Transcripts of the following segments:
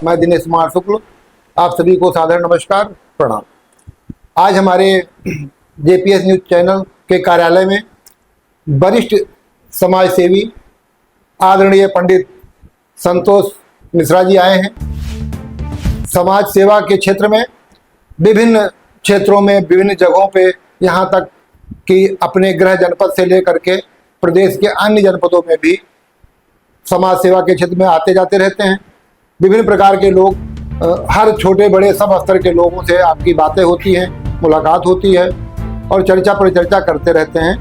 मैं दिनेश कुमार शुक्ल, आप सभी को सादर नमस्कार, प्रणाम। आज हमारे जेपीएस न्यूज चैनल के कार्यालय में वरिष्ठ समाज सेवी आदरणीय पंडित संतोष मिश्रा जी आए हैं। समाज सेवा के क्षेत्र में विभिन्न क्षेत्रों में विभिन्न जगहों पे, यहाँ तक कि अपने गृह जनपद से लेकर के प्रदेश के अन्य जनपदों में भी समाज सेवा के क्षेत्र में आते जाते रहते हैं। विभिन्न प्रकार के लोग, हर छोटे बड़े सब स्तर के लोगों से आपकी बातें होती हैं, मुलाकात होती है और चर्चा परिचर्चा करते रहते हैं।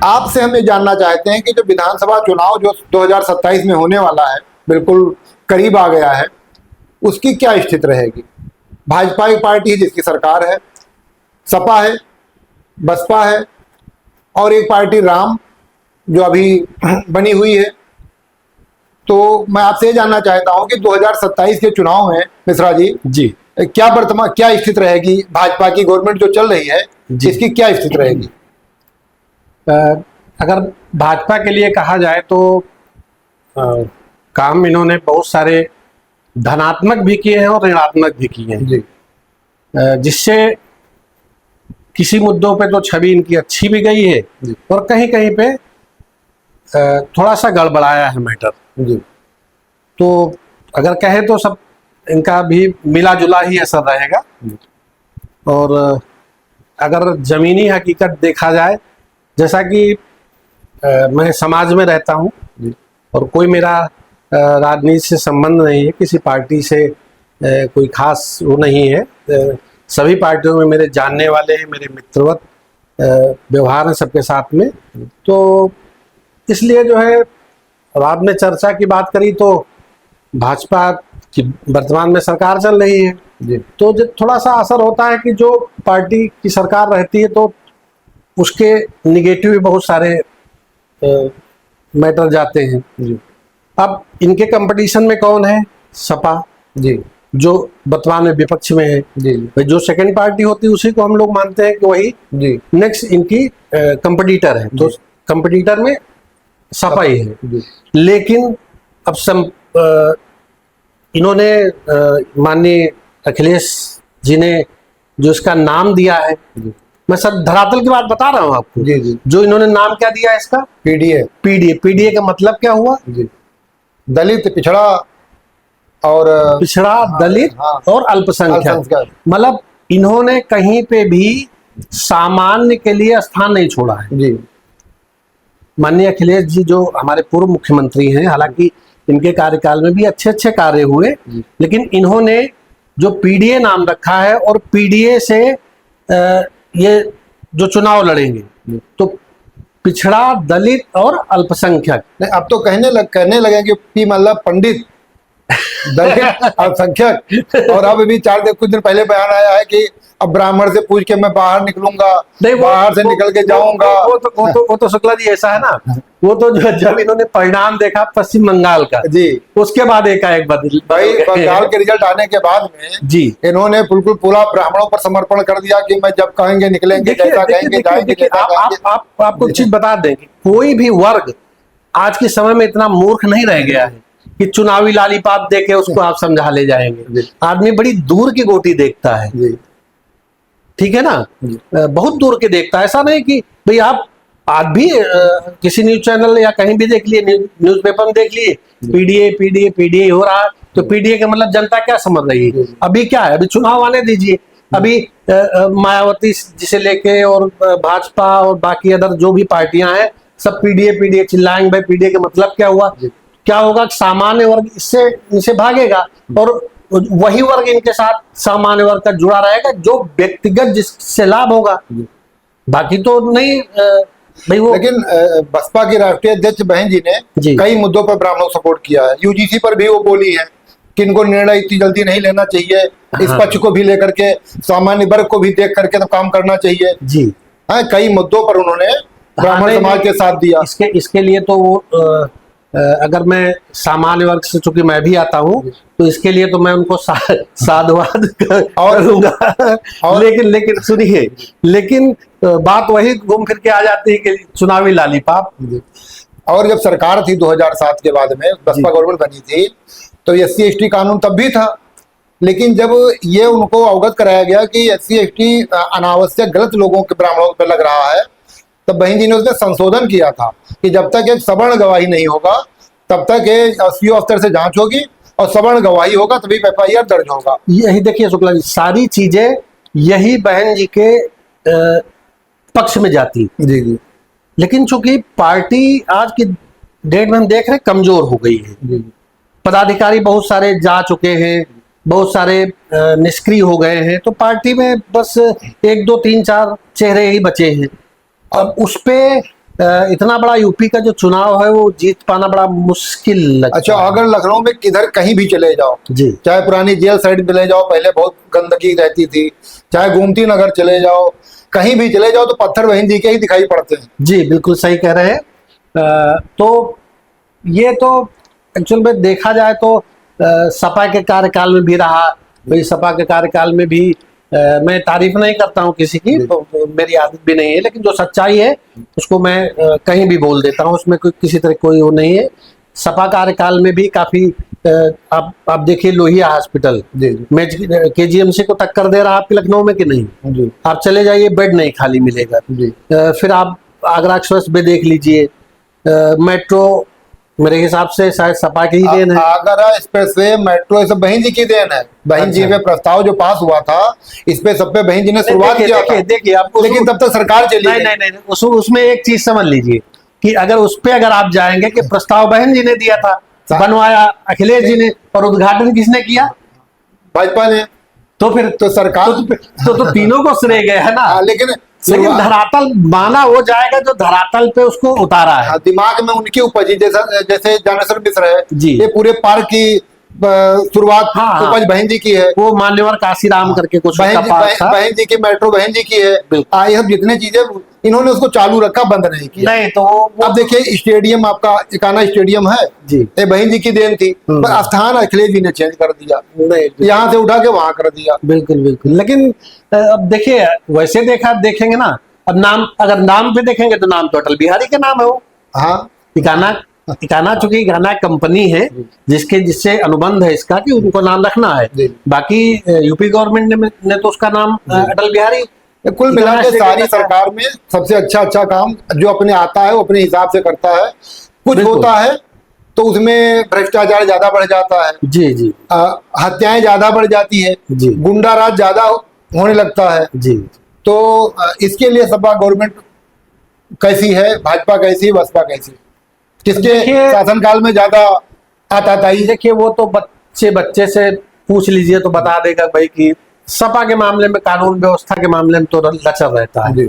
आपसे हम ये जानना चाहते हैं कि जो विधानसभा चुनाव जो 2027 में होने वाला है, बिल्कुल करीब आ गया है, उसकी क्या स्थिति रहेगी। भाजपा की पार्टी जिसकी सरकार है, सपा है, बसपा है और एक पार्टी राम जो अभी बनी हुई है। तो मैं आपसे ये जानना चाहता हूं कि 2027 के चुनाव में मिश्रा जी क्या वर्तमान क्या स्थिति रहेगी, भाजपा की गवर्नमेंट जो चल रही है इसकी क्या स्थिति रहेगी। अगर भाजपा के लिए कहा जाए तो काम इन्होंने बहुत सारे धनात्मक भी किए हैं और ऋणात्मक भी किए हैं, जिससे किसी मुद्दों पे तो छवि इनकी अच्छी भी गई है और कहीं कहीं पे थोड़ा सा गड़बड़ाया है मैटर। तो अगर कहे तो सब इनका भी मिला जुला ही असर रहेगा। और अगर जमीनी हकीकत देखा जाए, जैसा कि मैं समाज में रहता हूँ और कोई मेरा राजनीति से संबंध नहीं है, किसी पार्टी से कोई खास वो नहीं है, सभी पार्टियों में मेरे जानने वाले हैं, मेरे मित्रवत व्यवहार है सबके साथ में। तो इसलिए जो है बाद में चर्चा की बात करी तो भाजपा की वर्तमान में सरकार चल रही है, तो थोड़ा सा असर होता है कि जो पार्टी की सरकार रहती है तो उसके निगेटिव भी बहुत सारे मैटर जाते हैं। अब इनके कंपटीशन में कौन है? सपा जो वर्तमान में विपक्ष में है। जो सेकंड पार्टी होती है उसी को हम लोग मानते हैं कि वही नेक्स्ट इनकी कंपटीटर है। तो कंपटीटर में सपा ही है। लेकिन अब इन्होंने माननीय अखिलेश जी ने जो इसका नाम दिया है, मैं सब धरातल की बात बता रहा हूँ आपको। जो इन्होंने नाम क्या दिया है इसका? पीडीए का मतलब क्या हुआ? दलित, पिछड़ा दलित और अल्पसंख्यक। मतलब इन्होंने कहीं पे भी सामान्य के लिए स्थान नहीं छोड़ा है। माननीय अखिलेश जी जो हमारे पूर्व मुख्यमंत्री हैं, हालांकि इनके कार्यकाल में भी अच्छे अच्छे कार्य हुए, लेकिन इन्होंने जो पीडीए नाम रखा है और पीडीए से ये जो चुनाव लड़ेंगे तो पिछड़ा, दलित और अल्पसंख्यक। नहीं, अब तो कहने लगे कि मतलब पंडित, दलित, अल्पसंख्यक। और अब भी कुछ दिन पहले बयान आया है कि अब ब्राह्मण से पूछ के मैं बाहर निकलूंगा, बाहर से निकल के जाऊंगा। वो तो शुक्ला जी ऐसा है ना, वो तो जब इन्होंने परिणाम देखा पश्चिम बंगाल का उसके बाद एकाएक बदल भाई, बंगाल के रिजल्ट आने के बाद में इन्होंने बिल्कुल पूरा ब्राह्मणों पर समर्पण कर दिया कि मैं जब कहेंगे निकलेंगे, जैसा कहेंगे जाएंगे। आपको चीज बता दें कि कोई भी वर्ग आज के समय में इतना मूर्ख नहीं रह गया है कि चुनावी लालीपाप देके उसको आप समझा ले जाएंगे। आदमी बड़ी दूर की गोटी देखता है, ठीक है ना, बहुत दूर के देखता है। ऐसा नहीं कि भाई आप आज भी किसी न्यूज चैनल या कहीं भी देख लिए, न्यूज़पेपर में देख लिए, पीडीए हो रहा है। तो पीडीए का मतलब जनता क्या समझ रही है? अभी क्या है, अभी चुनाव आने दीजिए। अभी मायावती जिसे लेके और भाजपा और बाकी अदर जो भी पार्टियां हैं सब पीडीए चिल्लाएंगे। भाई पीडीए का मतलब क्या हुआ? क्या होगा? सामान्य वर्ग इससे भागेगा और वही वर्ग इनके साथ सामान्य वर्ग का जुड़ा रहेगा जो व्यक्तिगत जिससे लाभ होगा, बाकी तो नहीं। भाई वो लेकिन बसपा की राष्ट्रीय अध्यक्ष बहन जी ने कई मुद्दों पर ब्राह्मणों को सपोर्ट किया है। यूजीसी पर भी वो बोली है कि इनको निर्णय इतनी जल्दी नहीं लेना चाहिए, इस पक्ष को भी लेकर के सामान्य वर्ग को भी देख करके तो काम करना चाहिए। कई मुद्दों पर उन्होंने ब्राह्मण समाज के साथ दिया। इसके लिए तो वो अगर मैं सामान्य वर्ग से, चूंकि मैं भी आता हूँ, तो इसके लिए तो मैं उनको साधुवाद करूंगा। लेकिन सुनिए, लेकिन बात वही घूम फिर के आ जाती है कि चुनावी लालीपाप। और जब सरकार थी 2007 के बाद में, बसपा गवर्नमेंट बनी थी, तो SC/ST कानून तब भी था, लेकिन जब ये उनको अवगत कराया गया कि SC/ST अनावश्यक गलत लोगों के ब्राह्मणों पर लग रहा है, तब बहन जी ने उसमें संशोधन किया था कि जब तक एक सवर्ण गवाही नहीं होगा तब तक ये CO स्तर से जांच होगी, और सवर्ण गवाही होगा तभी FIR दर्ज होगा। यही देखिए शुक्ला जी, सारी चीजें यही बहन जी के पक्ष में जाती, जी जी लेकिन चूंकि पार्टी आज की डेट में हम देख रहे हैं कमजोर हो गई है। जी पदाधिकारी बहुत सारे जा चुके हैं, बहुत सारे निष्क्रिय हो गए हैं, तो पार्टी में बस 1 2 3 4 चेहरे ही बचे हैं। अब उस पे इतना बड़ा यूपी का जो चुनाव है वो जीत पाना बड़ा मुश्किल लगता अच्छा, है। अगर लखनऊ में किधर कहीं भी चले जाओ, जी चाहे पुरानी जेल साइड चले जाओ, पहले बहुत गंदगी रहती थी, चाहे गोमती नगर चले जाओ, कहीं भी चले जाओ तो पत्थर बहन जी के ही दिखाई पड़ते हैं। जी बिल्कुल सही कह रहे हैं। तो ये तो एक्चुअल में देखा जाए तो सपा के कार्यकाल में भी रहा, भाई सपा के कार्यकाल में भी मैं तारीफ नहीं करता हूँ किसी की, तो मेरी आदत भी नहीं है, लेकिन जो सच्चाई है उसको मैं कहीं भी बोल देता हूँ, उसमें कोई किसी तरह कोई वो नहीं है। सपा कार्यकाल में भी काफी आप देखिए लोहिया हॉस्पिटल जी में KGMC को टक्कर दे रहा है आपके लखनऊ में कि नहीं? जी आप चले जाइए बेड नहीं खाली मिलेगा। जी फिर आप आगरा एक्सप्रेस वे देख लीजिए, मेट्रो मेरे हिसाब से शायद सपा की ही देन है। आगरा एक्सप्रेसवे मेट्रो सब बहन जी की देन है। बहन जी अच्छा। पे प्रस्ताव जो पास हुआ था, इस पे सब पे बहन जी ने शुरुआत किया था, देखिए आप लेकिन तब तक सरकार चली नहीं गई। नहीं नहीं उसमें एक चीज समझ लीजिए कि अगर उस पे अगर आप जाएंगे कि प्रस्ताव बहन जी ने दिया था, बनवाया अखिलेश जी ने, और उद्घाटन किसने किया? भाजपा ने। तो फिर तो सरकार तो तीनों को श्रेय गए है ना। लेकिन लेकिन धरातल माना वो जाएगा जो धरातल पे उसको उतारा है। दिमाग में उनकी उपजी, जैसे ज्ञानेश्वर मिश्र है जी। ये पूरे पार्क की शुरुआत हाँ। उपज बहन जी की है। वो मान्यवर काशीराम करके कुछ उसका पार्ट था। बहन जी की मेट्रो बहन जी की है। बिल्कुल। ये सब जितने चीजें इन्होंने उसको चालू रखा, बंद नहीं किया। नहीं तो वो अब देखिए स्टेडियम, आपका इकाना स्टेडियम है जी ये बहन जी की देन थी, पर स्थान अखिलेश जी ने चेंज कर दिया, नहीं यहाँ से उठा के वहां कर दिया। बिल्कुल बिल्कुल। लेकिन अब देखिए वैसे देखेंगे ना, अब नाम अगर नाम पे देखेंगे तो नाम तो अटल बिहारी के नाम है वो। हाँ, इकाना चूंकि इकाना कंपनी है जिससे अनुबंध है इसका कि उनको नाम रखना है। बाकी यूपी गवर्नमेंट ने तो उसका नाम अटल बिहारी। कुल मिला के सारी सरकार में सबसे अच्छा काम जो अपने आता है वो अपने हिसाब से करता है। कुछ होता है तो उसमें भ्रष्टाचार ज्यादा बढ़ जाता है, जी जी, हत्याएं ज्यादा बढ़ जाती है, जी, गुंडा राज ज्यादा होने लगता है। जी। तो इसके लिए सपा गवर्नमेंट कैसी है, भाजपा कैसी है, बसपा कैसी है, किसके शासनकाल में ज्यादा आताताई? देखिए वो तो बच्चे से पूछ लीजिए तो बता देगा भाई कि सपा के मामले में, कानून व्यवस्था के मामले में तो लचर रहता है,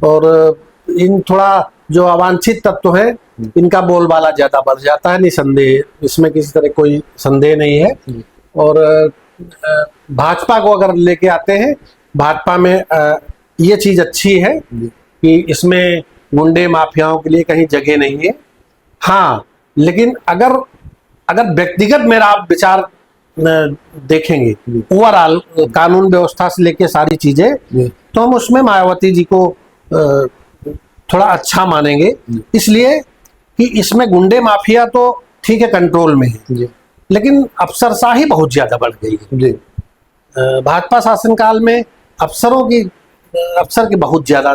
और इन थोड़ा जो अवांछित तत्व है इनका बोलबाला ज्यादा बढ़ जाता है, निसंदेह, इसमें किसी तरह कोई संदेह नहीं है। और भाजपा को अगर लेके आते हैं, भाजपा में ये चीज अच्छी है कि इसमें गुंडे माफियाओं के लिए कहीं जगह नहीं है। हाँ, लेकिन अगर व्यक्तिगत मेरा आप विचार देखेंगे ओवरऑल कानून व्यवस्था से लेके सारी चीजें, तो हम उसमें मायावती जी को थोड़ा अच्छा मानेंगे, इसलिए कि इसमें गुंडे माफिया तो ठीक है कंट्रोल में है, लेकिन अफसरशाही बहुत ज्यादा बढ़ गई है। भाजपा शासनकाल में अफसर की बहुत ज्यादा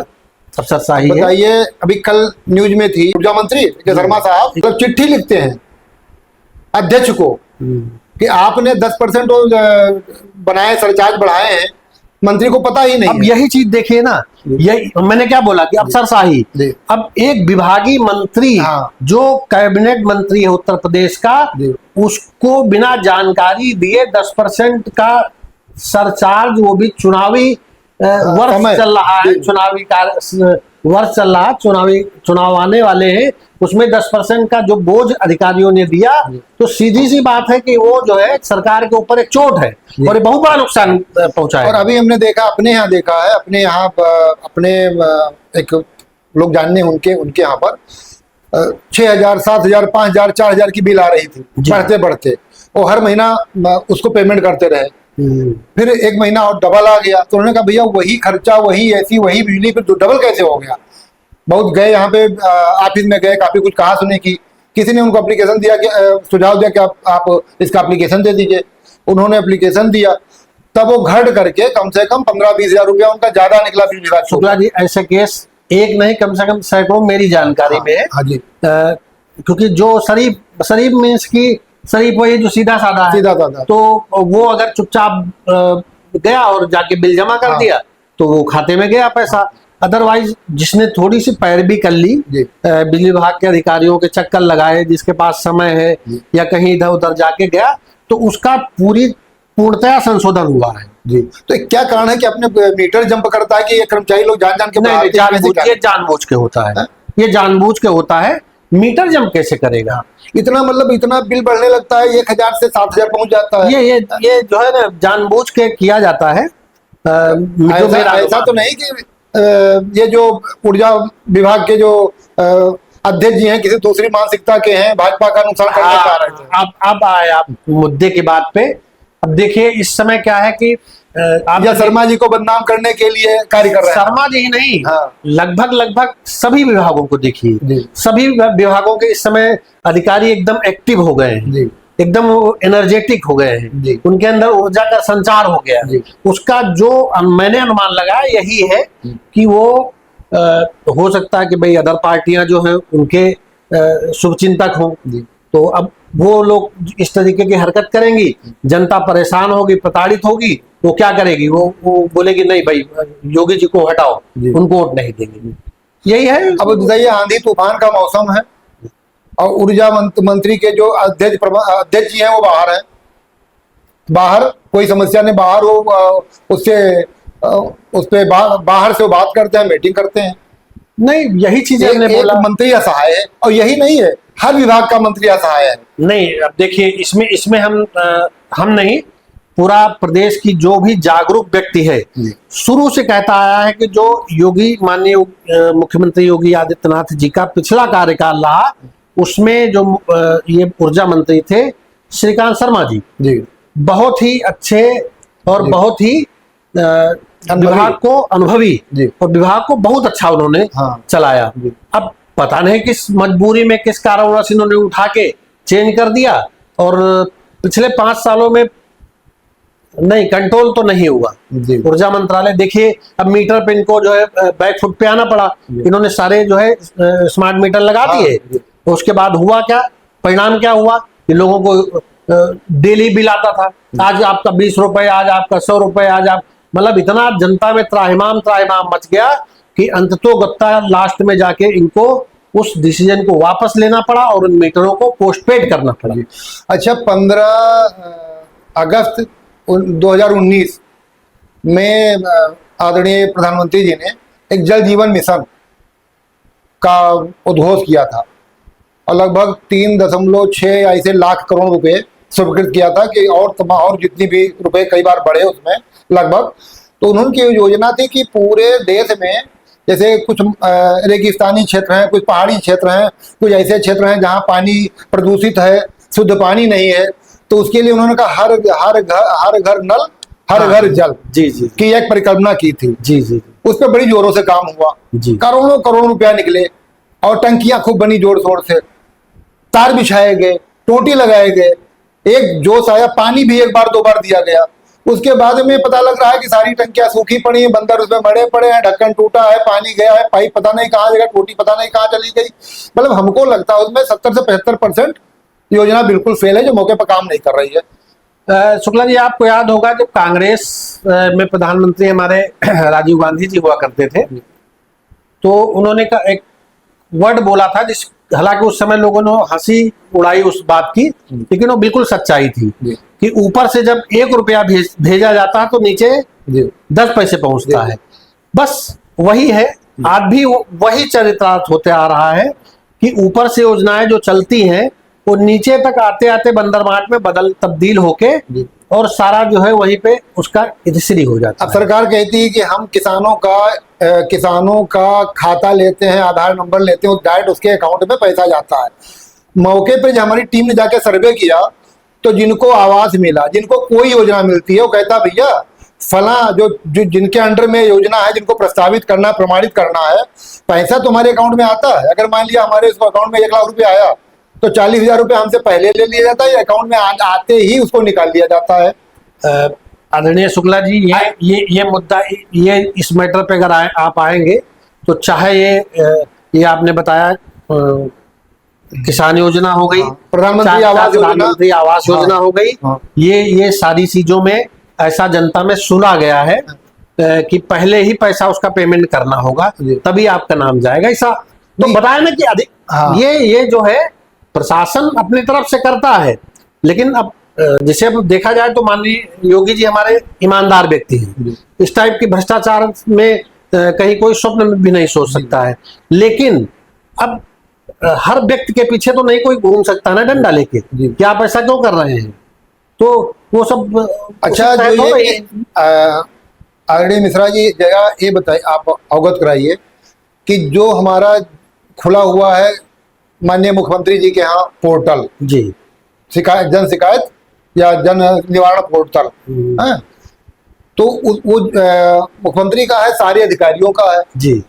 अफसरशाही है। बताइए, अभी कल न्यूज में थी, ऊर्जा मंत्री शर्मा साहब मतलब चिट्ठी लिखते हैं अध्यक्ष को कि आपने 10% बनाए, सरचार्ज बढ़ाए हैं, मंत्री को पता ही नहीं। अब यही चीज देखिए ना, यही मैंने क्या बोला कि अफसरशाही। अब एक विभागीय मंत्री जो कैबिनेट मंत्री है उत्तर प्रदेश का, उसको बिना जानकारी दिए 10% का सरचार्ज, वो भी चुनावी वर्ष चल रहा है, चुनाव आने वाले हैं, उसमें 10% का जो बोझ अधिकारियों ने दिया, तो सीधी सी बात है कि वो जो है सरकार के ऊपर एक चोट है और बहुत बड़ा नुकसान पहुंचा है। और अभी हमने देखा, अपने यहाँ देखा है, अपने यहाँ अपने एक लोग जानने उनके यहाँ पर 6,000, 7,000, 5,000, 4,000 की बिल आ रही थी बढ़ते बढ़ते, वो हर महीना उसको पेमेंट करते रहे। फिर एक महीना और डबल आ गया, तो उन्होंने कहा भैया वही खर्चा, वही ऐसी वही बिजली, फिर डबल कैसे हो गया? बहुत गए यहाँ पे ऑफिस में गए, काफी कुछ कहा सुने की, किसी ने उनको एप्लीकेशन दिया कि सुझाव दिया कि आप इसका एप्लीकेशन दे दीजिए। उन्होंने एप्लीकेशन दिया, तब वो घट करके कम से कम 15-20 हजार रुपया उनका ज्यादा निकला बिजली विभाग को। शुक्ला जी, ऐसे केस एक नहीं, कम से कम सैकड़ों मेरी जानकारी में है। हाँ जी, क्योंकि जो शरीफ मीन्स की शरीफ वही जो सीधा साधा है, सीधा साधा। तो वो अगर चुपचाप गया और जाके बिल जमा कर हाँ। दिया तो वो खाते में गया पैसा। अदरवाइज जिसने थोड़ी सी पैरवी कर ली, जी। बिजली विभाग के अधिकारियों के चक्कर लगाए, जिसके पास समय है जी। या कहीं इधर उधर जाके गया, तो उसका पूर्णतया संशोधन हुआ है। जी, तो क्या कारण है कि अपने मीटर जंप करता है कि ये कर्मचारी लोग जान जान के नहीं, बढ़ाते हैं, कैसे ये जानबूझ के होता है, हाँ? ये जानबूझ के होता है। मीटर जंप कैसे करेगा? इतना मतलब इतना बिल बढ़ने लगता है, 1000 से 7000 पहुंच जाता है। ये जो है ना, जानबूझ के किया जाता है। ऐसा तो नहीं कि ये जो ऊर्जा विभाग के जो अध्यक्ष जी हैं किसी दूसरी मानसिकता के हैं, भाजपा का नुकसान करना चाह रहे थे। अब आए आप मुद्दे की बात पे। अब देखिए, इस समय क्या है कि या शर्मा जी को बदनाम करने के लिए कार्य कर रहे हैं। शर्मा जी ही नहीं, हाँ। लगभग सभी विभागों को देखिए, जी। सभी विभागों के इस समय अधिकारी एकदम एक्टिव हो गए हैं, जी। एकदम एनर्जेटिक हो गए हैं, जी। उनके अंदर ऊर्जा का संचार हो गया। जी। उसका जो मैंने अनुमान लगाया यही है कि वो हो सकता है कि भाई अदर पार्टियां जो हैं उनके शुभचिंतक हों, तो अब वो लोग इस तरीके की हरकत करेंगी, जनता परेशान होगी, प्रताड़ित होगी, वो क्या करेगी? वो बोलेगी नहीं भाई, योगी जी को हटाओ, उनको वोट नहीं देंगे। यही है। अब बताइए, आंधी तूफान का मौसम है और ऊर्जा मंत्री के जो अध्यक्ष जी हैं वो बाहर हैं। बाहर कोई समस्या नहीं, बाहर वो उस पे बाहर से वो बात करते हैं, मीटिंग करते हैं। नहीं, यही चीजें हमने बोला। मंत्री असहाय है, और यही नहीं है, हर विभाग का मंत्री असहाय है। नहीं, अब देखिए, इसमें हम नहीं, पूरा प्रदेश की जो भी जागरूक व्यक्ति है शुरू से कहता आया है कि जो माननीय मुख्यमंत्री योगी आदित्यनाथ जी का पिछला कार्यकाल रहा, उसमें जो ये ऊर्जा मंत्री थे श्रीकांत शर्मा जी, बहुत ही अच्छे और बहुत ही विभाग को अनुभवी, और विभाग को बहुत अच्छा उन्होंने चलाया। अब पता नहीं किस मजबूरी में, किस कारणवश इन्होंने उठा के चेंज कर दिया, और पिछले 5 सालों में नहीं, कंट्रोल तो नहीं हुआ ऊर्जा मंत्रालय। देखिए, अब मीटर पे इनको जो है बैक फुट पे आना पड़ा, इन्होंने सारे जो है स्मार्ट मीटर लगा दिए। तो उसके बाद हुआ क्या, परिणाम क्या हुआ कि लोगों को डेली बिल आता था, आज आपका 20 रुपए, आज आपका 100 रुपए, आज आप, मतलब इतना जनता में त्राहिमाम मच गया कि अंततोगत्ता लास्ट में जाके इनको उस डिसीजन को वापस लेना पड़ा और उन मीटरों को पोस्टपेड करना पड़ा। अच्छा, 15 अगस्त 2019 में आदरणीय प्रधानमंत्री जी ने एक जल जीवन मिशन का उद्घोष किया था, और लगभग 3.6 ऐसे लाख करोड़ रुपए स्वीकृत किया था कि और जितनी भी रुपए कई बार बढ़े उसमें लगभग। तो उन्होंने की योजना थी कि पूरे देश में, जैसे कुछ रेगिस्तानी क्षेत्र हैं, कुछ पहाड़ी क्षेत्र हैं, कुछ ऐसे क्षेत्र हैं जहां पानी प्रदूषित है, शुद्ध पानी नहीं है, तो उसके लिए उन्होंने कहा हर घर नल, हर घर जल की एक परिकल्पना की थी। उस पर बड़ी जोरों से काम हुआ, करोड़ों रुपया निकले, और टंकियां खूब बनी जोर शोर से, तार बिछाए गए, टोटी लगाए गए, एक जोश आया, पानी भी एक बार 2 बार दिया गया। उसके बाद में पता लग रहा है कि सारी टंकियां सूखी पड़ी हैं, बंदर उसमें मरे पड़े हैं, ढक्कन टूटा है, पानी गया है, पाइप पता नहीं कहाँ जगह, टोटी पता नहीं कहाँ चली गई। मतलब हमको लगता है उसमें 70 से 75% योजना बिल्कुल फेल है, जो मौके पर काम नहीं कर रही है। शुक्ला जी, आपको याद होगा जब कांग्रेस में प्रधानमंत्री हमारे राजीव गांधी जी हुआ करते थे, तो उन्होंने का एक वर्ड बोला था, जिस हालांकि उस समय लोगों ने हंसी उड़ाई उस बात की, लेकिन वो बिल्कुल सच्चाई थी कि ऊपर से जब 1 रुपया भेजा जाता है तो नीचे 10 पैसे पहुंचता है। बस वही है, आज भी वही चरितार्थ होते आ रहा है कि ऊपर से योजनाएं जो चलती हैं वो नीचे तक आते आते बंदरमाट में तब्दील होके और सारा जो है वहीं पे उसका इधसिरी हो जाता है। अब सरकार कहती है कि हम किसानों का खाता लेते हैं, आधार नंबर लेते हैं, डायरेक्ट उसके अकाउंट में पैसा जाता है। मौके पे जब हमारी टीम ने जाके सर्वे किया तो जिनको आवास मिला, जिनको कोई योजना मिलती है, वो कहता भैया फला जो जिनके अंडर में योजना है, जिनको प्रस्तावित करना, प्रमाणित करना है, पैसा तुम्हारे अकाउंट में आता है। अगर मान लिया हमारे अकाउंट में 1 लाख रुपया आया तो 40,000 रुपये हमसे पहले ले लिया जाता है या अकाउंट में आते ही उसको निकाल लिया जाता है? आदरणीय शुक्ला जी, ये मुद्दा, ये इस मैटर पे अगर आप आएंगे तो चाहे ये आपने बताया किसान योजना हो गई, प्रधानमंत्री आवास योजना हो गई, ये सारी चीजों में ऐसा जनता में सुना गया है कि पहले ही पैसा उसका पेमेंट करना होगा तभी आपका नाम जाएगा, ऐसा तो बताया ना कि अधिक ये जो है प्रशासन अपनी तरफ से करता है, लेकिन अब जिसे अब देखा जाए तो माननीय योगी जी हमारे ईमानदार व्यक्ति हैं, इस टाइप की भ्रष्टाचार में कहीं कोई स्वप्न में भी नहीं सोच सकता है, लेकिन अब हर व्यक्ति के पीछे तो नहीं कोई घूम सकता ना डंडा लेके कि आप ऐसा क्यों कर रहे हैं, तो वो सब अच्छा जो ये आदरणीय मिश्रा जी जगह ये बताइए, आप अवगत कराइए कि जो हमारा खुला हुआ है माननीय मुख्यमंत्री जी के यहाँ पोर्टल जी, शिकायत जन शिकायत या जन निवारण पोर्टल है, तो वो मुख्यमंत्री का है, सारे अधिकारियों का है जी,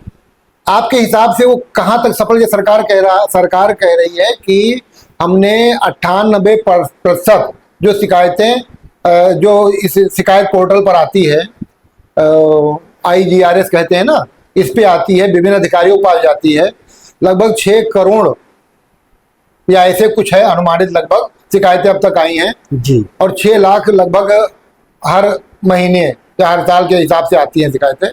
आपके हिसाब से वो कहाँ तक सफल? ये सरकार कह रही है कि हमने 98% जो शिकायतें जो इस शिकायत पोर्टल पर आती है, IGRS कहते हैं ना, इस पे आती है, विभिन्न अधिकारियों पर जाती है, लगभग 6 करोड़ या ऐसे कुछ है अनुमानित लगभग शिकायतें अब तक आई हैं जी, और 6 लाख लगभग हर महीने या हर साल के हिसाब से आती हैं शिकायतें।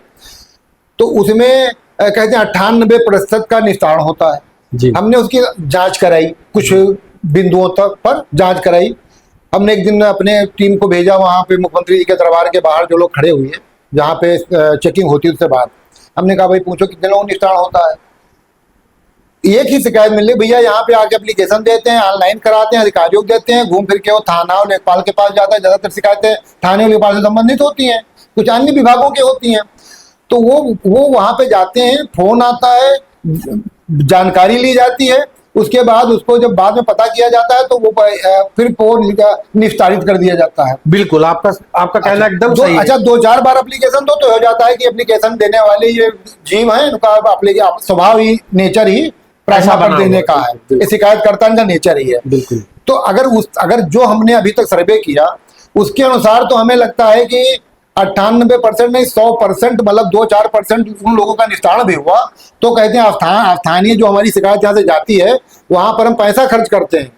तो उसमें कहते हैं 98% का निस्तारण होता है जी। हमने उसकी जांच कराई, कुछ बिंदुओं तक पर जांच कराई। हमने एक दिन अपने टीम को भेजा वहां पे मुख्यमंत्री जी के दरबार के बाहर जो लोग खड़े हुए हैं जहाँ पे चेकिंग होती है उससे बाद हमने कहा भाई पूछो कितने लोगों निस्तारण होता है? एक ही शिकायत मिली, भैया यहाँ पे आके एप्लीकेशन देते हैं, ऑनलाइन कराते हैं, अधिकारियों को देते हैं, घूम फिर के वो थाना और लेखपाल के पास जाता है। ज्यादातर शिकायतें थाने और लेखपाल से संबंधित होती हैं, कुछ अन्य विभागों की होती हैं। तो वो वहां पे जाते हैं, फोन आता है, जानकारी ली जाती है, उसके बाद उसको जब बाद में पता किया जाता है तो वो फिर निस्तारित कर दिया जाता है। बिल्कुल, आपका कहना एकदम सही है। अच्छा 2-4 बार एप्लीकेशन तो हो जाता है कि एप्लीकेशन देने वाले ये जीव है, उनका स्वभाव ही, नेचर ही पैसा पर देने का है, ये शिकायतकर्ता का नेचर ही है। बिल्कुल। तो अगर जो हमने अभी तक सर्वे किया उसके अनुसार तो हमें लगता है कि 98% नहीं 100%, मतलब 2-4% उन लोगों का निस्तारण भी हुआ। तो कहते हैं स्थानीय जो हमारी शिकायत यहाँ से जाती है वहां पर हम पैसा खर्च करते हैं,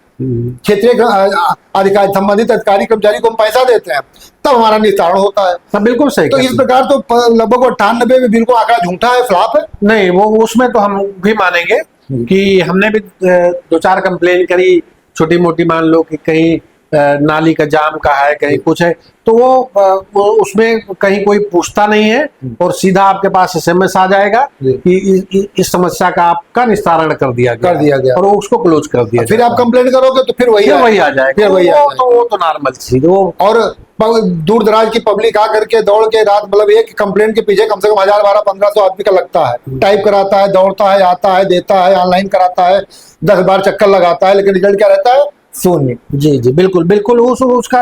क्षेत्रीय अधिकारी, संबंधित अधिकारी कर्मचारी को हम पैसा देते हैं, तब हमारा निस्तारण होता है। बिल्कुल सही। तो इस प्रकार तो लगभग 98 में बिल्कुल आंकड़ा झूठा है, फ्लॉप है। नहीं, वो उसमें तो हम भी मानेंगे कि हमने भी 2-4 कंप्लेन करी, छोटी मोटी, मान लो कि कहीं नाली का जाम का है, कहीं कुछ है, तो वो उसमें कहीं कोई पूछता नहीं है और सीधा आपके पास SMS आ जाएगा कि इस समस्या का आपका निस्तारण कर दिया गया और उसको क्लोज कर दिया। फिर आप कंप्लेंट करोगे तो फिर वही आ जाएगा, वो तो नॉर्मल चीज। और दूर दराज की पब्लिक आकर के दौड़ के रात, मतलब एक कंप्लेंट के पीछे कम से कम 1000-1200-1500 आदमी का लगता है, टाइप कराता है, दौड़ता है, आता है, देता है, ऑनलाइन कराता है, 10 बार चक्कर लगाता है, लेकिन रिजल्ट क्या रहता है? शून्य। जी जी, बिल्कुल उसका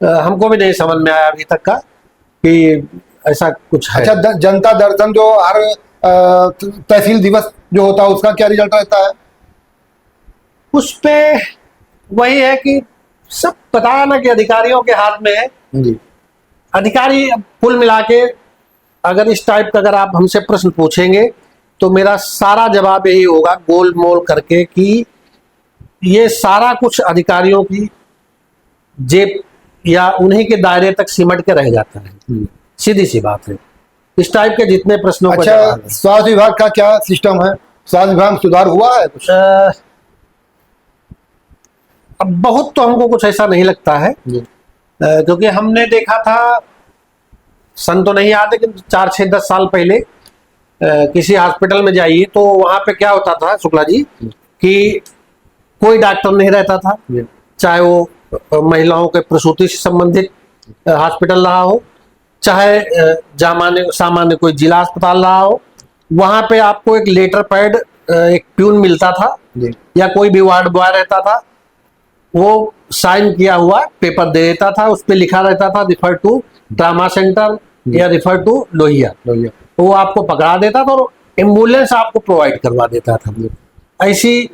हमको भी नहीं समझ में आया अभी तक का कि ऐसा कुछ है। अच्छा, जनता दर्शन जो हर तहसील दिवस जो होता है उसका क्या रिजल्ट रहता है? उस पे वही है कि सब बताया ना कि अधिकारियों के हाथ में है जी। अधिकारी कुल मिला के अगर इस टाइप का अगर आप हमसे प्रश्न पूछेंगे तो मेरा सारा जवाब यही होगा गोल मोल करके कि ये सारा कुछ अधिकारियों की जेब या उन्हीं के दायरे तक सिमट के रह जाता है। सीधी सी बात है। इस टाइप के जितने प्रश्नों का अच्छा, स्वास्थ्य विभाग का क्या सिस्टम है? स्वास्थ्य विभाग में सुधार हुआ है कुछ? अब बहुत तो हमको कुछ ऐसा नहीं लगता है, क्योंकि हमने देखा था, सन तो नहीं याद, लेकिन 4-6-10 साल पहले किसी हॉस्पिटल में जाइए तो वहां पे क्या होता था शुक्ला जी कि कोई डॉक्टर नहीं रहता था, चाहे वो महिलाओं के प्रसूति से संबंधित हॉस्पिटल रहा हो, चाहे सामान्य कोई जिला अस्पताल रहा हो। वहां पे आपको एक लेटर पैड, एक प्यून मिलता था या कोई भी वार्ड बॉय रहता था, वो साइन किया हुआ पेपर दे देता था, उस पर लिखा रहता था रिफर टू ट्रामा सेंटर या रिफर टू लोहिया। तो वो आपको पकड़ा देता था और एम्बुलेंस आपको प्रोवाइड करवा देता था। ऐसी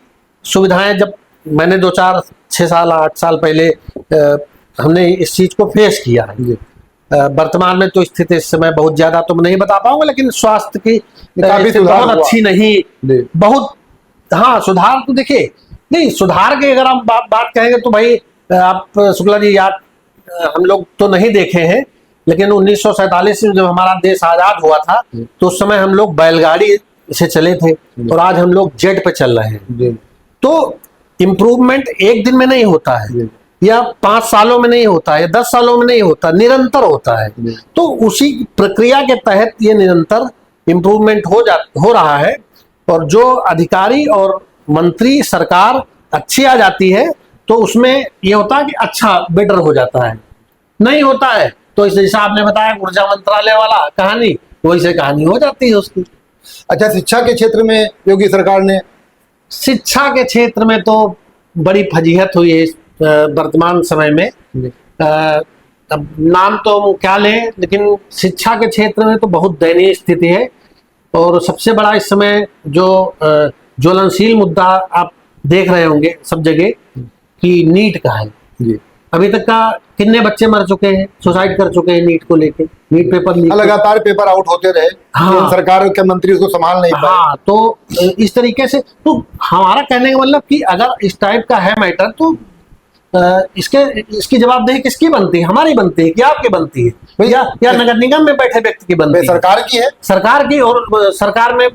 सुविधाएं जब मैंने 2-4-6 साल 8 साल पहले हमने इस चीज को फेस किया है। वर्तमान में तो स्थिति इस समय बहुत ज्यादा तो नहीं बता पाऊंगा, लेकिन स्वास्थ्य की काफी स्थिति सुधार बहुत हुआ। अच्छी नहीं, बहुत, हाँ सुधार तो देखिए, नहीं सुधार की अगर हम बात कहेंगे तो भाई आप शुक्ला जी याद हम लोग तो नहीं देखे हैं, लेकिन 1947 में जब हमारा देश आजाद हुआ था तो उस समय हम लोग बैलगाड़ी से चले थे और आज हम लोग जेट पे चल रहे हैं। तो इम्प्रूवमेंट एक दिन में नहीं होता है, या 5 सालों में नहीं होता है, या 10 सालों में नहीं होता, निरंतर होता है। तो उसी प्रक्रिया के तहत ये निरंतर इम्प्रूवमेंट हो रहा है, और जो अधिकारी और मंत्री सरकार अच्छी आ जाती है तो उसमें ये होता है कि अच्छा बेटर हो जाता है, नहीं होता है तो इस जैसा आपने बताया ऊर्जा मंत्रालय वाला कहानी, वैसे कहानी हो जाती है उसकी। अच्छा, शिक्षा के क्षेत्र में योगी सरकार ने, शिक्षा के क्षेत्र में तो बड़ी फजीहत हुई है इस वर्तमान समय में। अब नाम तो हम क्या लें, लेकिन शिक्षा के क्षेत्र में तो बहुत दयनीय स्थिति है। और सबसे बड़ा इस समय जो ज्वलनशील मुद्दा आप देख रहे होंगे सब जगह कि नीट का है। अभी तक का कितने बच्चे मर चुके हैं, सुसाइड कर चुके हैं नीट को लेके, नीट पेपर लीक, लगातार पेपर आउट होते रहे। हाँ। सरकार के मंत्री उसको संभाल नहीं पाए। हाँ, तो इस तरीके से तो हमारा कहने का मतलब कि अगर इस टाइप का है मैटर तो इसकी जवाबदेही किसकी बनती है? हमारी बनती है कि आपकी बनती है, या नगर निगम में बैठे व्यक्ति की बनती है? सरकार की है, सरकार की। और सरकार में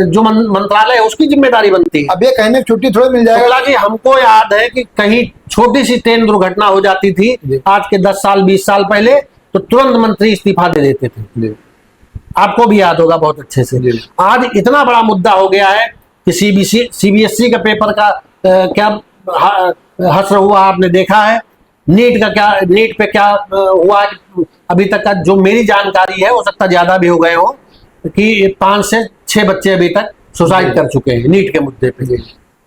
जो मंत्रालय है उसकी जिम्मेदारी बनती है। अब ये कहने की छुट्टी थोड़ी मिल जाएगा। शुक्ला जी, हमको याद है कि कहीं छोटी सी ट्रेन दुर्घटना हो जाती थी आज के 10 साल 20 साल पहले, तो तुरंत मंत्री इस्तीफा दे देते थे। आपको भी याद होगा बहुत अच्छे से। आज इतना बड़ा मुद्दा हो गया है कि सीबीएसई का पेपर का क्या हश्र हुआ, आपने देखा है। नीट पे क्या हुआ, अभी तक का जो मेरी जानकारी है, हो सकता ज्यादा भी हो गए हो, कि 5 से 6 बच्चे अभी तक सुसाइड कर चुके हैं नीट के मुद्दे पे।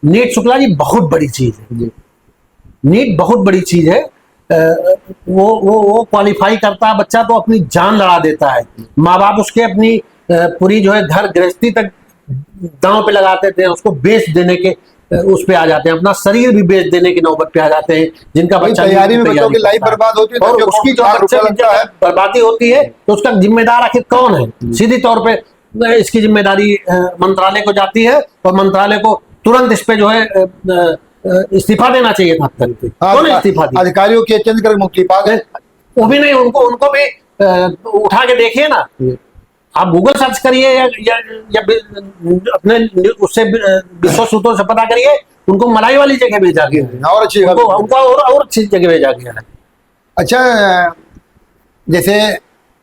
नीट शुक्ला जी बहुत बड़ी चीज है, नीट बहुत बड़ी चीज है। वो क्वालिफाई करता है बच्चा तो अपनी जान लड़ा देता है। माँ बाप उसके अपनी पूरी जो है घर गृहस्थी तक दांव पे लगाते थे, उसको बेच देने के उस पे आ जाते हैं, अपना शरीर भी बेच देने की नौबत पे आ जाते हैं, जिनका बच्चा तैयारी में बच्चों की लाइफ बर्बाद होती है, और उसकी जो बच्चे की बर्बादी होती है तो उसका जिम्मेदार आखिर कौन है? सीधी तौर पे इसकी जिम्मेदारी मंत्रालय को जाती है, और मंत्रालय को तुरंत इस पे जो है इस्तीफा देना चाहिए था। कौन इस्तीफा दिया? अधिकारियों के चेंज कर मुक्ति पा गए, वो भी नहीं, उनको भी उठा के देखिए ना, आप गूगल सर्च करिए या अपने उससे विश्व सूत्रों से पता करिए, उनको मलाई वाली जगह भेजा गया और अच्छी उनको और अच्छी जगह भेजा गया है। अच्छा, जैसे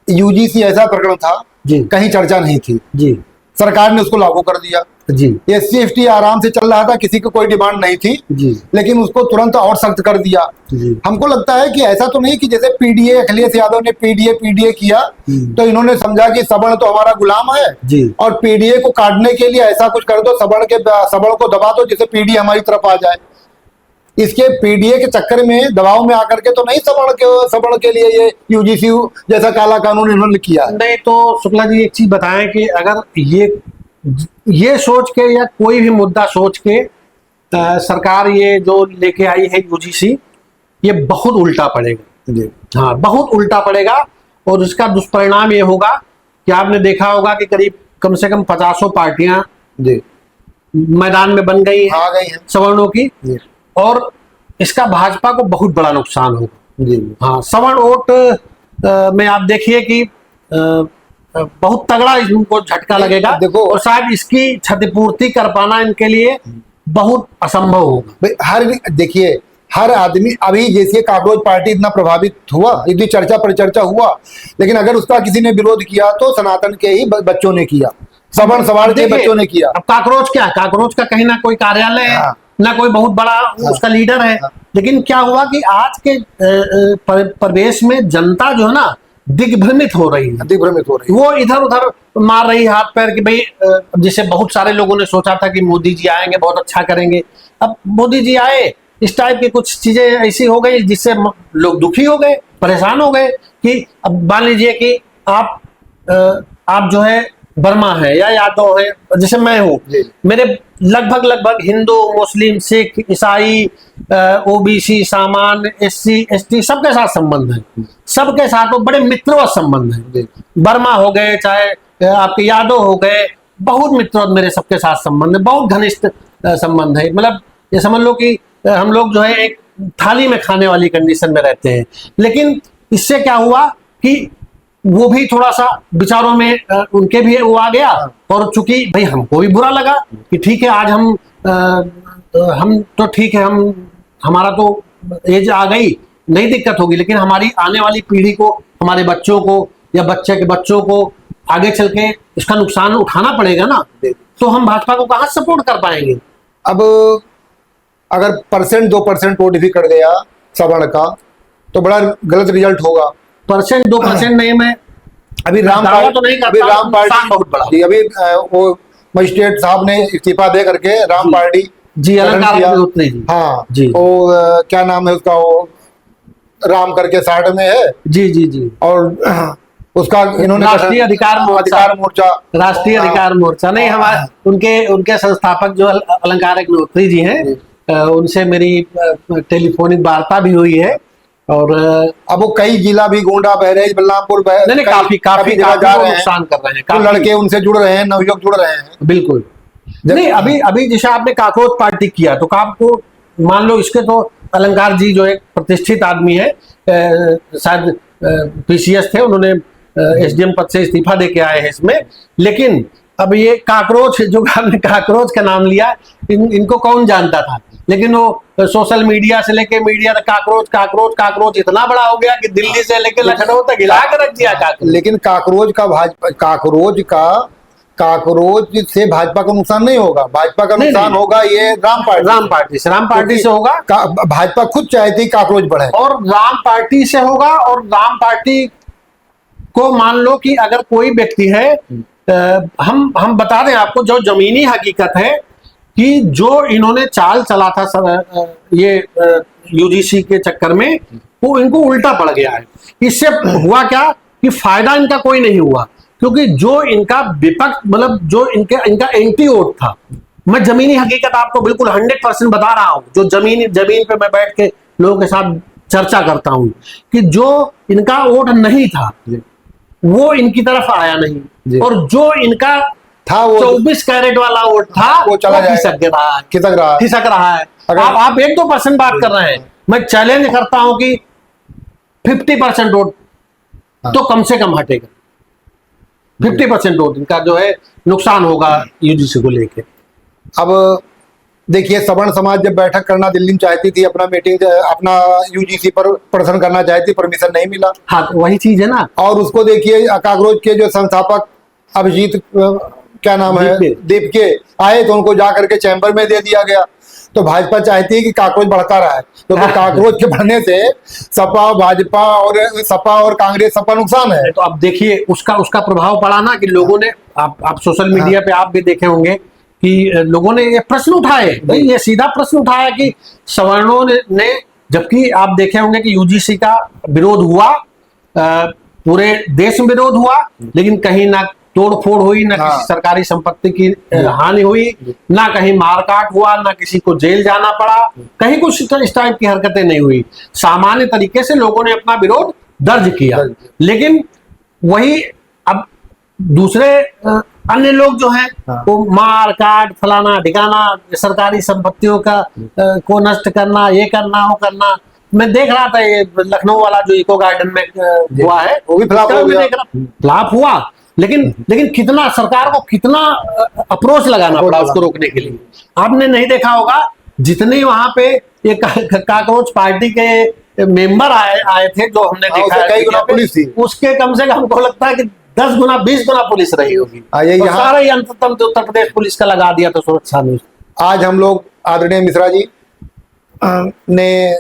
यूजीसी ऐसा प्रकरण था जी, कहीं चर्चा नहीं थी जी, सरकार ने उसको लागू कर दिया जी, एससी एसटी आराम से चल रहा था, किसी को कोई डिमांड नहीं थी जी, लेकिन उसको तुरंत और सख्त कर दिया। जी। हमको लगता है कि ऐसा तो नहीं कि जैसे पीडीए, अखिलेश यादव ने पीडीए किया तो इन्होंने समझा कि सवर्ण तो हमारा गुलाम है जी, और पीडीए को काटने के लिए ऐसा कुछ कर दो, सवर्ण को दबा दो जिससे पीडीए हमारी तरफ आ जाए। इसके पीडीए के चक्कर में दबाव में आकर के तो नहीं सवर्ण के लिए ये यूजीसी जैसा काला कानून इन्होंने किया। नहीं तो शुक्ला जी एक चीज बताएं कि अगर ये सोच के या कोई भी मुद्दा सोच के सरकार ये जो लेके आई है यूजीसी, ये बहुत उल्टा पड़ेगा जी। हाँ, बहुत उल्टा पड़ेगा, और इसका दुष्परिणाम ये होगा कि आपने देखा होगा कि करीब कम से कम 50 पार्टियां जी मैदान में बन गई आ गई हैं सवर्णों की, और इसका भाजपा को बहुत बड़ा नुकसान होगा जी। हाँ, सवर्ण वोट में आप देखिए कि बहुत तगड़ा इनको झटका लगेगा। देखो, और शायद इसकी क्षतिपूर्ति कर पाना इनके लिए बहुत असंभव होगा। देखिए, हर आदमी अभी जैसे कांग्रेस पार्टी इतना प्रभावित हुआ, इतनी चर्चा परिचर्चा हुआ, लेकिन अगर उसका किसी ने विरोध किया तो सनातन के ही बच्चों ने किया, सवर्ण समाज के बच्चों ने किया। अब काकरोच क्या, काकरोच का कहीं ना कोई कार्यालय है, ना कोई बहुत बड़ा उसका लीडर है, लेकिन क्या हुआ कि आज के प्रदेश में जनता जो है ना दिग्भ्रमित हो रही है, वो इधर उधर मार रही हाथ पैर कि भाई, जिसे बहुत सारे लोगों ने सोचा था कि मोदी जी आएंगे बहुत अच्छा करेंगे। अब मोदी जी आए, इस टाइप की कुछ चीजें ऐसी हो गई जिससे लोग दुखी हो गए, परेशान हो गए कि अब मान लीजिए कि आप जो है वर्मा है या यादव है, जैसे मैं हूँ, जी। मेरे लगभग हिंदू, मुस्लिम, सिख, ईसाई, ओबीसी, सामान्य, एससी, एसटी सबके साथ संबंध है, सबके साथ वो बड़े मित्रवत संबंध है। जी। वर्मा हो गए, चाहे आपके यादव हो गए, बहुत मित्रवत मेरे सबके साथ संबंध है, बहुत घनिष्ठ संबंध है। मतलब ये समझ लो कि हम लोग जो है एक थाली में खाने वाली कंडीशन में रहते हैं। लेकिन इससे क्या हुआ कि वो भी थोड़ा सा विचारों में उनके भी वो आ गया, और चूंकि भाई हमको भी बुरा लगा कि ठीक है आज हम तो ठीक है, हमारा तो एज आ गई, नहीं दिक्कत होगी, लेकिन हमारी आने वाली पीढ़ी को, हमारे बच्चों को या बच्चे के बच्चों को आगे चल के इसका नुकसान उठाना पड़ेगा ना, तो हम भाजपा को कहाँ सपोर्ट कर पाएंगे। अब अगर 1% 2% वोट भी कट गया सवर्ण का तो बड़ा गलत रिजल्ट होगा। 1% 2% नहीं, मैं अभी राम दावा पार्टी तो नहीं करता, अभी राम नुकसान पार्टी बहुत बड़ा। जी, अभी वो मजिस्ट्रेट साहब ने इस्तीफा दे करके राम पार्टी जी, गठन अलंकार किया। अग्निहोत्री जी। हाँ जी। वो क्या नाम है उसका, वो राम करके 60 में है, जी जी जी, और उसका इन्होंने राष्ट्रीय अधिकार मोर्चा राष्ट्रीय हाँ। अधिकार मोर्चा नहीं, हमारे उनके संस्थापक जो अलंकार अग्निहोत्री जी हैं, उनसे मेरी टेलीफोनिक वार्ता भी हुई है। और अब वो कई जिला भी, गोंडा, बहराइच, बलरामपुर, नहीं, काफी जगह जा वो रहे हैं, नुकसान कर रहे हैं, तो काफी। लड़के उनसे जुड़ रहे हैं, नवयुवक जुड़ रहे हैं। बिल्कुल नहीं, अभी जैसे आपने काकरोच पार्टी किया तो आपको मान लो, इसके तो अलंकार जी जो एक प्रतिष्ठित आदमी है, शायद पीसीएस थे, उन्होंने एसडीएम पद से इस्तीफा दे के आए हैं इसमें। लेकिन अब ये काकरोच, जो आपने काकरोच का नाम लिया, इनको कौन जानता था, लेकिन वो सोशल मीडिया से लेके मीडिया तक काकरोच काकरोच काकरोच इतना बड़ा हो गया कि दिल्ली से लेके लखनऊ तक हिला कर रख दिया काकरोच। लेकिन काकरोच से भाजपा को नुकसान नहीं होगा, भाजपा का नुकसान होगा ये राम पार्टी से होगा। भाजपा खुद चाहती काकरोच बढ़े, और राम पार्टी से होगा, और राम पार्टी को मान लो कि अगर कोई व्यक्ति है, हम बता दें आपको जो जमीनी हकीकत है कि जो इन्होंने चाल चला था ये यूजीसी के चक्कर में, वो इनको उल्टा पड़ गया है। इससे हुआ क्या कि फायदा इनका कोई नहीं हुआ, क्योंकि जो इनका विपक्ष, मतलब जो इनका एंटी वोट था, मैं जमीनी हकीकत आपको बिल्कुल 100% बता रहा हूं, जो जमीन पे मैं बैठ के लोगों के साथ चर्चा करता हूं, कि जो इनका वोट नहीं था वो इनकी तरफ आया नहीं, और जो इनका था वो 24 कैरेट वाला वोट था वो चला खिसक रहा है। आप 1-2% बात कर रहे हैं, मैं चैलेंज करता हूं कि 50% वोट तो कम से कम हटेगा। 50% वोट इनका जो है नुकसान होगा यूजीसी को लेके। अब देखिए, सवर्ण समाज जब बैठक करना दिल्ली में चाहती थी, अपना मीटिंग, अपना यूजीसी पर प्रदर्शन करना चाहती, परमिशन नहीं मिला। हाँ, वही चीज है ना। और उसको देखिए, काकरोच के जो संस्थापक अभिजीत क्या नाम है, दीप के आए, तो उनको जा करके चैम्बर में दे दिया गया। तो भाजपा चाहती है कि काकरोच बढ़ता रहा है, तो काकरोच के बढ़ने से भाजपा और कांग्रेस सबका नुकसान है। तो अब देखिए उसका प्रभाव पड़ा ना, कि लोगों ने, आप सोशल मीडिया पे आप भी देखे होंगे कि लोगों ने ये प्रश्न उठाए, भाई ये सीधा प्रश्न उठाया कि सवर्णों ने, जबकि आप देखे होंगे कि यूजीसी का विरोध हुआ, पूरे देश में विरोध हुआ, लेकिन कहीं ना तोड़ फोड़ हुई, ना किसी सरकारी संपत्ति की हानि हुई, ना कहीं मारकाट हुआ, ना किसी को जेल जाना पड़ा, कहीं कुछ इस टाइप की हरकतें नहीं हुई। सामान्य तरीके से लोगों ने अपना विरोध दर्ज किया। लेकिन वही अब दूसरे अन्य लोग जो हैं, वो मार काट, फलाना ढिकाना, सरकारी संपत्तियों का को नष्ट करना, ये करना, वो करना। मैं देख रहा था ये लखनऊ वाला जो इको गार्डन में हुआ है, वो भी फ्लॉप हो गया। फ्लॉप हुआ, लेकिन कितना सरकार को कितना अप्रोच लगाना पड़ा उसको रोकने के लिए। आपने नहीं देखा होगा, जितने वहां पे ये काकरोच पार्टी के मेंबर आए थे, जो हमने देखा कई गुना पुलिस थी, उसके कम से कम हमको लगता है कि 10 गुना 20 गुना पुलिस रही होगी। सारा ही अंततम उत्तर प्रदेश पुलिस का लगा दिया तो सुरक्षा में। आज हम लोग आदरणीय मिश्रा जी ने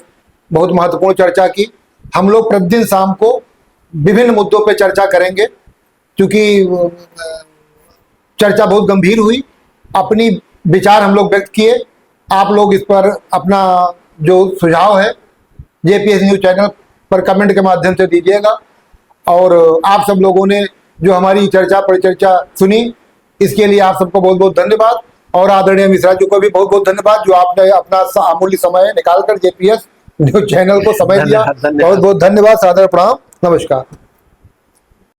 बहुत महत्वपूर्ण चर्चा की। हम लोग प्रतिदिन शाम को विभिन्न मुद्दों पर चर्चा करेंगे, क्योंकि चर्चा बहुत गंभीर हुई। अपनी विचार हम लोग व्यक्त किए, आप लोग इस पर अपना जो सुझाव है जेपीएस न्यूज चैनल पर कमेंट के माध्यम से दीजिएगा। और आप सब लोगों ने जो हमारी चर्चा परिचर्चा सुनी, इसके लिए आप सबको बहुत बहुत धन्यवाद। और आदरणीय मिश्रा जी को भी बहुत बहुत धन्यवाद जो आपने अपना अमूल्य समय निकालकर जेपीएस न्यूज चैनल को समय दिया। धन्यवाद। बहुत बहुत धन्यवाद, सादर प्रणाम, नमस्कार।